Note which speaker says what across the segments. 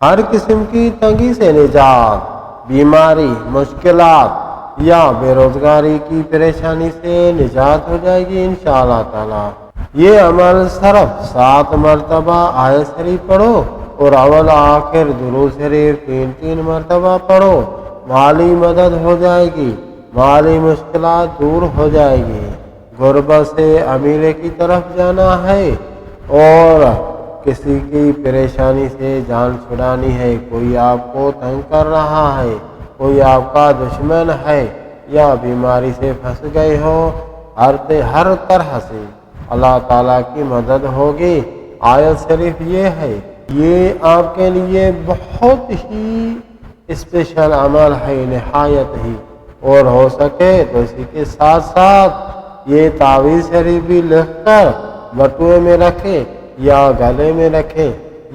Speaker 1: ہر قسم کی تنگی سے نجات، بیماری، مشکلات یا بے روزگاری کی پریشانی سے نجات ہو جائے گی انشاءاللہ تعالی۔ یہ عمل صرف 7 مرتبہ آیت شریف پڑھو اور اول آخر درود شریف 3 مرتبہ پڑھو، مالی مدد ہو جائے گی، مالی مشکلات دور ہو جائے گی۔ غربت سے امیر کی طرف جانا ہے اور کسی کی پریشانی سے جان چھڑانی ہے، کوئی آپ کو تنگ کر رہا ہے، کوئی آپ کا دشمن ہے یا بیماری سے پھنس گئے ہو، ہر طرح سے اللہ تعالیٰ کی مدد ہوگی۔ آیت شریف یہ ہے، یہ آپ کے لیے بہت ہی اسپیشل عمل ہے، نہایت ہی، اور ہو سکے تو اسی کے ساتھ ساتھ یہ تعویذ شریف بھی لکھ کر بٹوے میں رکھیں یا گلے میں رکھیں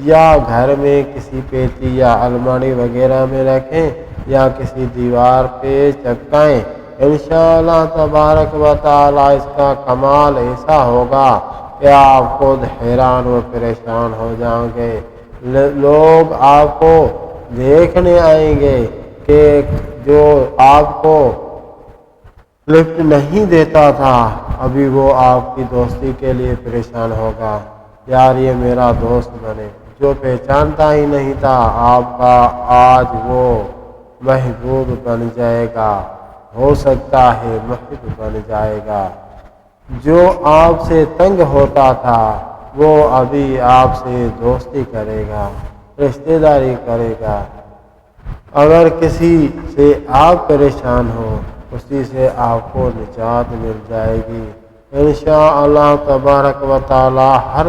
Speaker 1: یا گھر میں کسی پیٹی یا الماری وغیرہ میں رکھیں یا کسی دیوار پہ چپکائیں۔ انشاءاللہ تبارک و تعالی اس کا کمال ایسا ہوگا کہ آپ خود حیران و پریشان ہو جائیں گے۔ لوگ آپ کو دیکھنے آئیں گے کہ جو آپ کو لفٹ نہیں دیتا تھا ابھی وہ آپ کی دوستی کے لیے پریشان ہوگا، یار یہ میرا دوست بنے۔ جو پہچانتا ہی نہیں تھا آپ کا آج وہ محبوب بن جائے گا، ہو سکتا ہے محب بن جائے گا۔ جو آپ سے تنگ ہوتا تھا وہ ابھی آپ سے دوستی کرے گا، رشتہ داری کرے گا۔ اگر کسی سے آپ پریشان ہو اسی سے آپ کو نجات مل جائے گی انشاءاللہ تبارک و تعالی۔ ہر